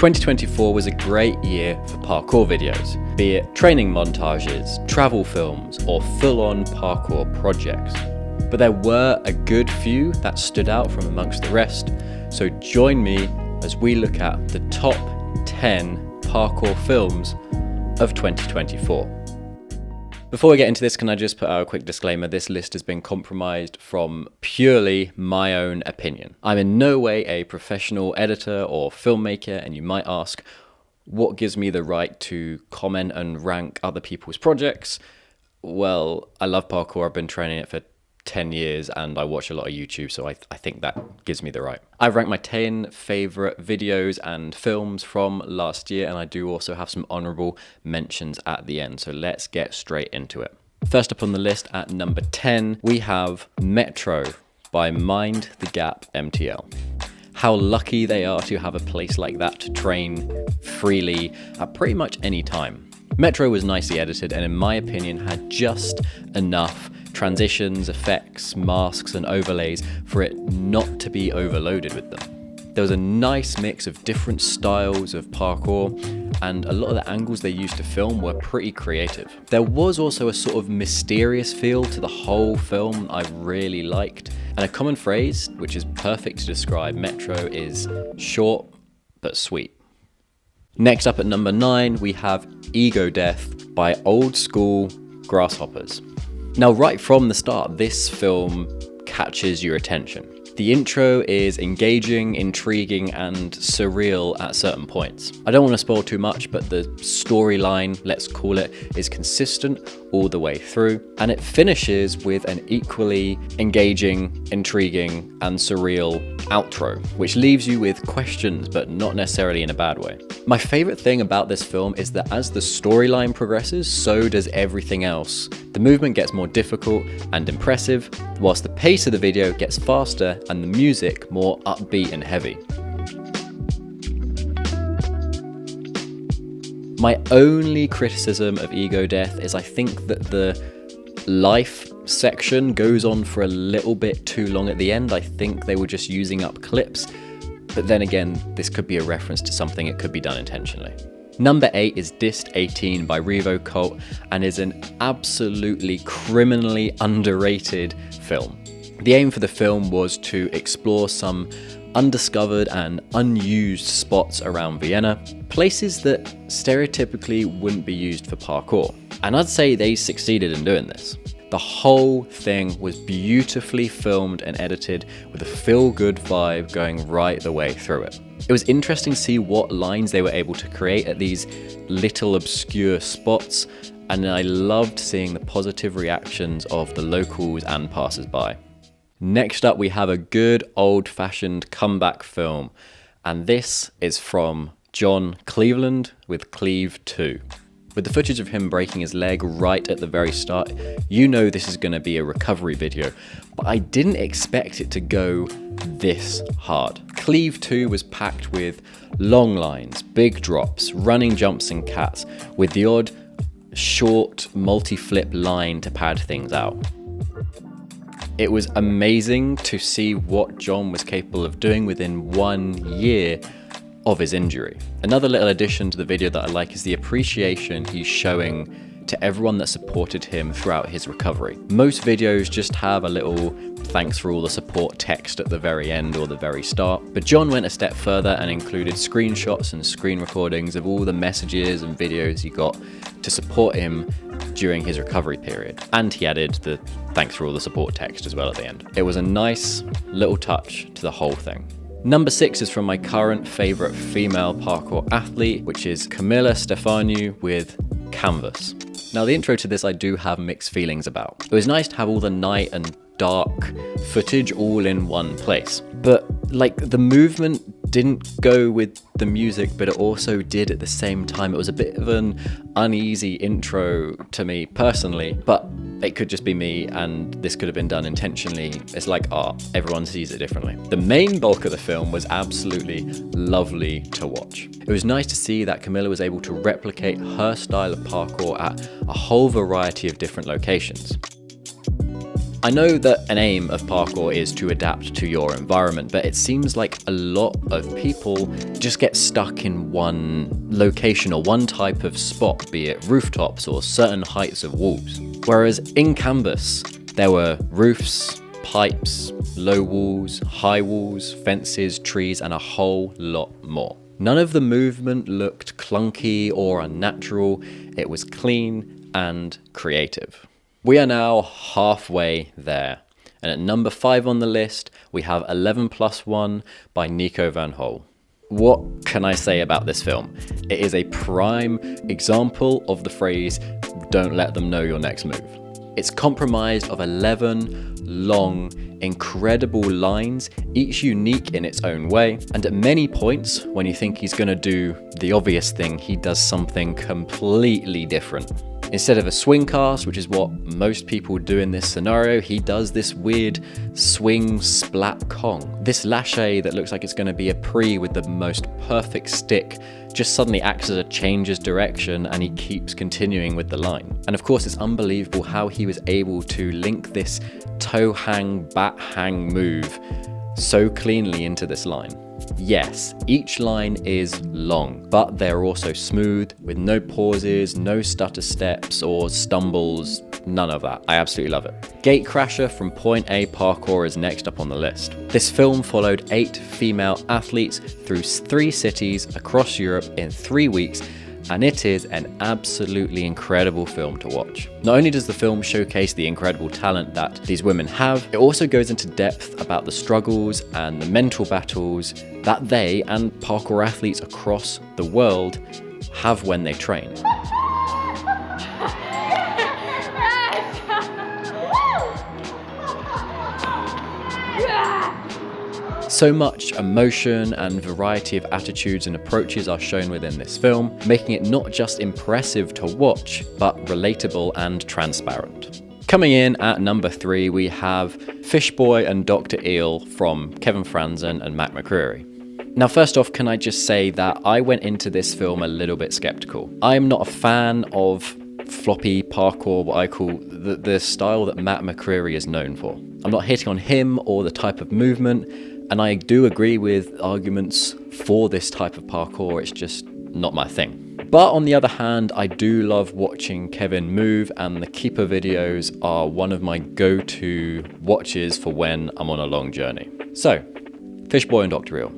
2024 was a great year for parkour videos, be it training montages, travel films, or full-on parkour projects. But there were a good few that stood out from amongst the rest, so join me as we look at the top 10 parkour films of 2024. Before we get into this, can I just put out a quick disclaimer? This list has been compromised from purely my own opinion. I'm in no way a professional editor or filmmaker, and you might ask, what gives me the right to comment and rank other people's projects? Well, I love parkour. I've been training it for 10 years and I watch a lot of YouTube, so I think that gives me the right. I've ranked my 10 favorite videos and films from last year, and I do also have some honorable mentions at the end, so let's get straight into it. First up on the list at number 10, we have Metro by Mind the Gap MTL. How lucky they are to have a place like that to train freely at pretty much any time. Metro was nicely edited and in my opinion had just enough transitions, effects, masks and overlays for it not to be overloaded with them. There was a nice mix of different styles of parkour, and a lot of the angles they used to film were pretty creative. There was also a sort of mysterious feel to the whole film I really liked, and a common phrase which is perfect to describe Metro is short but sweet. Next up at number 9 we have Ego Death by Old School Grasshoppers. Now, right from the start, this film catches your attention. The intro is engaging, intriguing, and surreal at certain points. I don't want to spoil too much, but the storyline, let's call it, is consistent all the way through, and it finishes with an equally engaging, intriguing, and surreal outro, which leaves you with questions, but not necessarily in a bad way. My favorite thing about this film is that as the storyline progresses, so does everything else. The movement gets more difficult and impressive, whilst the pace of the video gets faster and the music more upbeat and heavy. My only criticism of Ego Death is I think that the life section goes on for a little bit too long at the end. I think they were just using up clips, but then again, this could be a reference to something, it could be done intentionally. Number 8 is Dist 18 by RevoCult and is an absolutely criminally underrated film. The aim for the film was to explore some undiscovered and unused spots around Vienna, places that stereotypically wouldn't be used for parkour. And I'd say they succeeded in doing this. The whole thing was beautifully filmed and edited with a feel-good vibe going right the way through it. It was interesting to see what lines they were able to create at these little obscure spots, and I loved seeing the positive reactions of the locals and passers-by. Next up, we have a good old-fashioned comeback film, and this is from John Cleveland with Cleave 2. With the footage of him breaking his leg right at the very start, you know this is going to be a recovery video, but I didn't expect it to go this hard. Cleave 2 was packed with long lines, big drops, running jumps and cats, with the odd short multi-flip line to pad things out. It was amazing to see what John was capable of doing within 1 year of his injury. Another little addition to the video that I like is the appreciation he's showing to everyone that supported him throughout his recovery. Most videos just have a little thanks for all the support text at the very end or the very start, but John went a step further and included screenshots and screen recordings of all the messages and videos he got to support him during his recovery period. And he added the thanks for all the support text as well at the end. It was a nice little touch to the whole thing. Number 6 is from my current favourite female parkour athlete, which is Camila Stefaniu with Canvas. Now, the intro to this I do have mixed feelings about. It was nice to have all the night and dark footage all in one place, but like the movement didn't go with the music, but it also did at the same time. It was a bit of an uneasy intro to me personally, but it could just be me and this could have been done intentionally. It's like art, everyone sees it differently. The main bulk of the film was absolutely lovely to watch. It was nice to see that Camila was able to replicate her style of parkour at a whole variety of different locations. I know that an aim of parkour is to adapt to your environment, but it seems like a lot of people just get stuck in one location or one type of spot, be it rooftops or certain heights of walls. Whereas in Canvas, there were roofs, pipes, low walls, high walls, fences, trees, and a whole lot more. None of the movement looked clunky or unnatural. It was clean and creative. We are now halfway there, and at number 5 on the list, we have 11+1 by Nico van Hol. What can I say about this film? It is a prime example of the phrase, don't let them know your next move. It's comprised of 11 long, incredible lines, each unique in its own way, and at many points, when you think he's gonna do the obvious thing, he does something completely different. Instead of a swing cast, which is what most people do in this scenario, he does this weird swing splat Kong. This lâché that looks like it's going to be a pre with the most perfect stick just suddenly acts as a changes direction, and he keeps continuing with the line. And of course, it's unbelievable how he was able to link this toe hang, bat hang move so cleanly into this line. Yes, each line is long, but they're also smooth, with no pauses, no stutter steps or stumbles, none of that. I absolutely love it. Gatecrasher from Point A Parkour is next up on the list. This film followed 8 female athletes through 3 cities across Europe in 3 weeks, and it is an absolutely incredible film to watch. Not only does the film showcase the incredible talent that these women have, it also goes into depth about the struggles and the mental battles that they and parkour athletes across the world have when they train. So much emotion and variety of attitudes and approaches are shown within this film, making it not just impressive to watch, but relatable and transparent. Coming in at number 3, we have Fishboy and Dr Eel from Kevin Franzen and Matt McCreary. Now, first off, can I just say that I went into this film a little bit skeptical. I'm not a fan of floppy parkour, what I call the style that Matt McCreary is known for. I'm not hitting on him or the type of movement, and I do agree with arguments for this type of parkour, it's just not my thing. But on the other hand, I do love watching Kevin move, and the Keeper videos are one of my go-to watches for when I'm on a long journey. So, Fishboy and Dr Eel.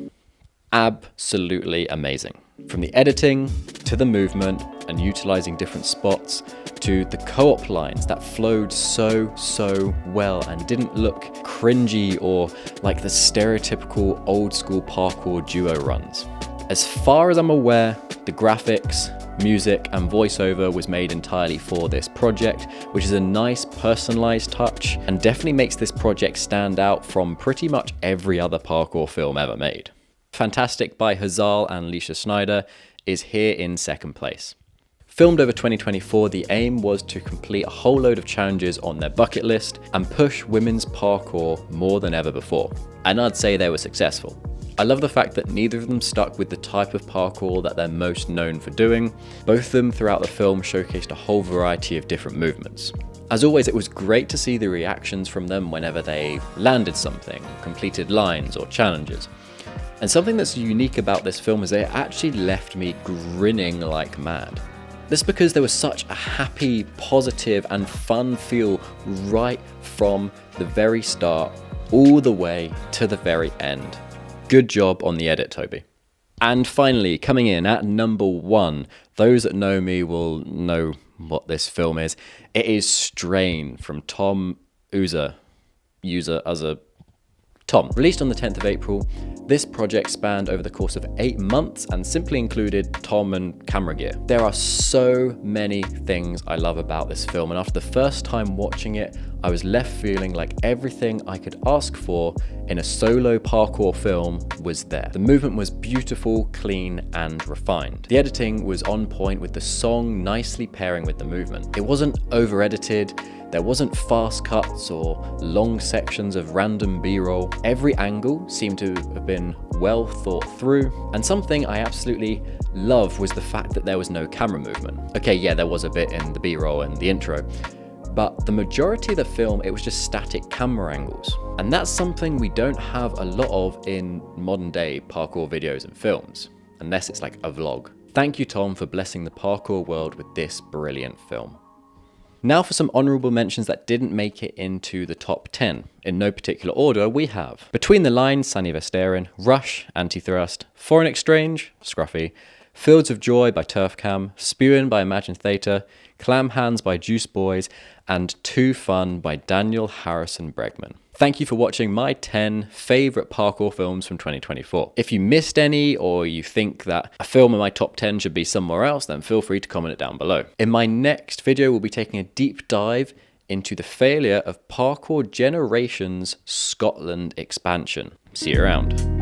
Absolutely amazing. From the editing, to the movement, and utilizing different spots, to the co-op lines that flowed so well and didn't look cringy or like the stereotypical old school parkour duo runs. As far as I'm aware, the graphics, music and voiceover was made entirely for this project, which is a nice personalized touch and definitely makes this project stand out from pretty much every other parkour film ever made. Fantastic by Hazal and Leisha Snyder is here in second place. Filmed over 2024, the aim was to complete a whole load of challenges on their bucket list and push women's parkour more than ever before. And I'd say they were successful. I love the fact that neither of them stuck with the type of parkour that they're most known for doing. Both of them throughout the film showcased a whole variety of different movements. As always, it was great to see the reactions from them whenever they landed something, completed lines or challenges. And something that's unique about this film is it actually left me grinning like mad. This is because there was such a happy, positive and fun feel right from the very start all the way to the very end. Good job on the edit, Toby. And finally, coming in at number 1, those that know me will know what this film is. It is Strain from Tom Uzer. Tom. Released on the 10th of April, this project spanned over the course of 8 months and simply included Tom and camera gear. There are so many things I love about this film, and after the first time watching it, I was left feeling like everything I could ask for in a solo parkour film was there. The movement was beautiful, clean, and refined. The editing was on point with the song nicely pairing with the movement. It wasn't over-edited, there wasn't fast cuts or long sections of random B-roll. Every angle seemed to have been well thought through, and something I absolutely love was the fact that there was no camera movement. Okay, yeah, there was a bit in the B-roll and the intro, but the majority of the film, it was just static camera angles. And that's something we don't have a lot of in modern day parkour videos and films, unless it's like a vlog. Thank you, Tom, for blessing the parkour world with this brilliant film. Now for some honourable mentions that didn't make it into the top 10. In no particular order, we have Between the Lines, Sanni Vesterin, Rush, Anti-Thrust, Foreign Exchange, Scruffy, Fields of Joy by Turfcam, Spewin' by Imagine Theta, Clam Hands by Juice Boys, and Too Fun by Daniel Harrison Bregman. Thank you for watching my 10 favourite parkour films from 2024. If you missed any, or you think that a film in my top 10 should be somewhere else, then feel free to comment it down below. In my next video, we'll be taking a deep dive into the failure of Parkour Generation's Scotland expansion. See you around.